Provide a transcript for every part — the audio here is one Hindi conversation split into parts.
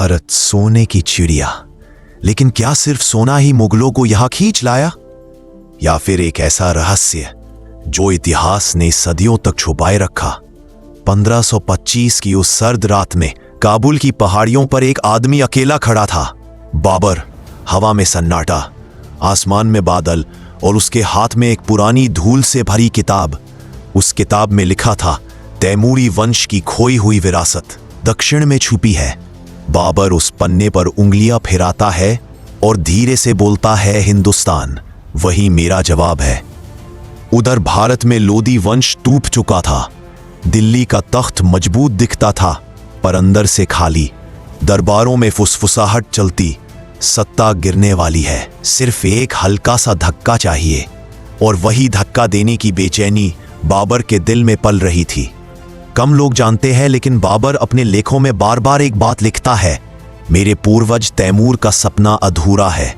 भारत सोने की चिड़िया, लेकिन क्या सिर्फ सोना ही मुगलों को यहां खींच लाया, या फिर एक ऐसा रहस्य जो इतिहास ने सदियों तक छुपाए रखा। 1525 की उस सर्द रात में काबुल की पहाड़ियों पर एक आदमी अकेला खड़ा था। बाबर। हवा में सन्नाटा, आसमान में बादल, और उसके हाथ में एक पुरानी धूल से भरी किताब। उस किताब में लिखा था, तैमूरी वंश की खोई हुई विरासत दक्षिण में छुपी है। बाबर उस पन्ने पर उंगलियां फिराता है और धीरे से बोलता है, हिंदुस्तान, वही मेरा जवाब है। उधर भारत में लोदी वंश टूट चुका था। दिल्ली का तख्त मजबूत दिखता था, पर अंदर से खाली। दरबारों में फुसफुसाहट चलती, सत्ता गिरने वाली है, सिर्फ एक हल्का सा धक्का चाहिए। और वही धक्का देने की बेचैनी बाबर के दिल में पल रही थी। कम लोग जानते हैं, लेकिन बाबर अपने लेखों में बार बार एक बात लिखता है, मेरे पूर्वज तैमूर का सपना अधूरा है।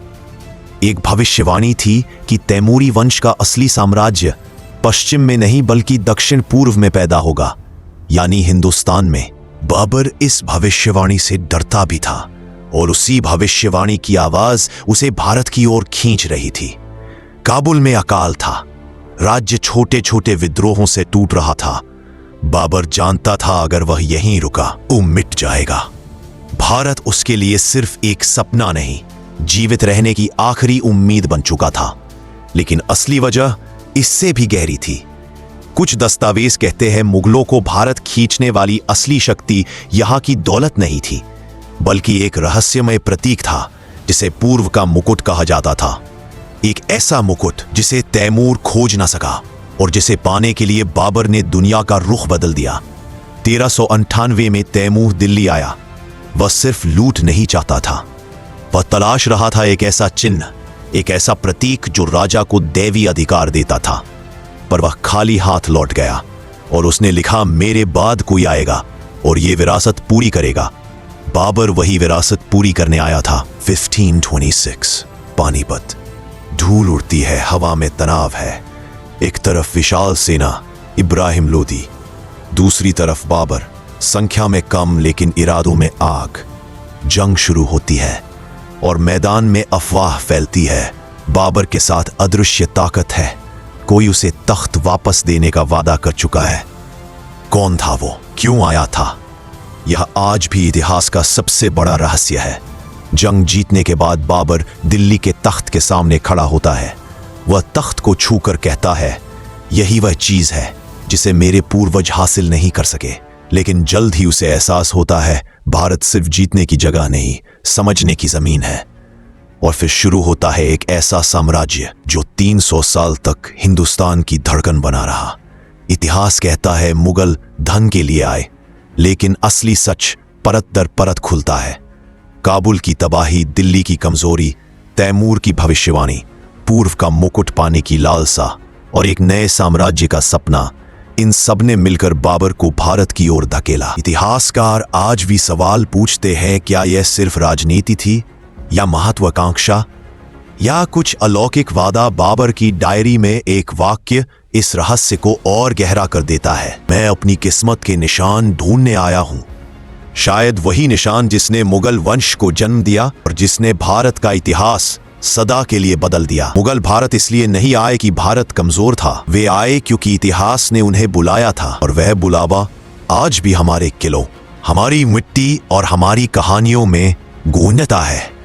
एक भविष्यवाणी थी कि तैमूरी वंश का असली साम्राज्य पश्चिम में नहीं बल्कि दक्षिण पूर्व में पैदा होगा, यानी हिंदुस्तान में। बाबर इस भविष्यवाणी से डरता भी था, और उसी भविष्यवाणी की आवाज उसे भारत की ओर खींच रही थी। काबुल में अकाल था, राज्य छोटे छोटे विद्रोहों से टूट रहा था। बाबर जानता था अगर वह यहीं रुका वो मिट जाएगा। भारत उसके लिए सिर्फ एक सपना नहीं, जीवित रहने की आखिरी उम्मीद बन चुका था। लेकिन असली वजह इससे भी गहरी थी। कुछ दस्तावेज कहते हैं मुगलों को भारत खींचने वाली असली शक्ति यहां की दौलत नहीं थी, बल्कि एक रहस्यमय प्रतीक था जिसे पूर्व का मुकुट कहा जाता था। एक ऐसा मुकुट जिसे तैमूर खोज न सका, और जिसे पाने के लिए बाबर ने दुनिया का रुख बदल दिया। 1398 में तैमूर दिल्ली आया। वह सिर्फ लूट नहीं चाहता था, वह तलाश रहा था एक ऐसा चिन्ह, एक ऐसा प्रतीक जो राजा को दैवी अधिकार देता था। पर वह खाली हाथ लौट गया, और उसने लिखा, मेरे बाद कोई आएगा और ये विरासत पूरी करेगा। बाबर वही विरासत पूरी करने आया था। 1526 पानीपत। धूल उड़ती है, हवा में तनाव है। एक तरफ विशाल सेना, इब्राहिम लोदी, दूसरी तरफ बाबर, संख्या में कम लेकिन इरादों में आग। जंग शुरू होती है और मैदान में अफवाह फैलती है, बाबर के साथ अदृश्य ताकत है, कोई उसे तख्त वापस देने का वादा कर चुका है। कौन था वो, क्यों आया था, यह आज भी इतिहास का सबसे बड़ा रहस्य है। जंग जीतने के बाद बाबर दिल्ली के तख्त के सामने खड़ा होता है। वह तख्त को छूकर कहता है, यही वह चीज है जिसे मेरे पूर्वज हासिल नहीं कर सके। लेकिन जल्द ही उसे एहसास होता है, भारत सिर्फ जीतने की जगह नहीं, समझने की जमीन है। और फिर शुरू होता है एक ऐसा साम्राज्य जो 300 साल तक हिंदुस्तान की धड़कन बना रहा। इतिहास कहता है मुगल धन के लिए आए, लेकिन असली सच परत दर परत खुलता है। काबुल की तबाही, दिल्ली की कमजोरी, तैमूर की भविष्यवाणी, पूर्व का मुकुट पाने की लालसा और एक नए साम्राज्य का सपना, इन सब ने मिलकर बाबर को भारत की ओर धकेला। इतिहासकार आज भी सवाल पूछते हैं, क्या यह सिर्फ राजनीति थी, या महत्वाकांक्षा, या कुछ अलौकिक वादा। बाबर की डायरी में एक वाक्य इस रहस्य को और गहरा कर देता है, मैं अपनी किस्मत के निशान ढूंढने आया हूं। शायद वही निशान जिसने मुगल वंश को जन्म दिया और जिसने भारत का इतिहास सदा के लिए बदल दिया। मुगल भारत इसलिए नहीं आए कि भारत कमजोर था, वे आए क्योंकि इतिहास ने उन्हें बुलाया था, और वह बुलावा आज भी हमारे किलों, हमारी मिट्टी और हमारी कहानियों में गूंजता है।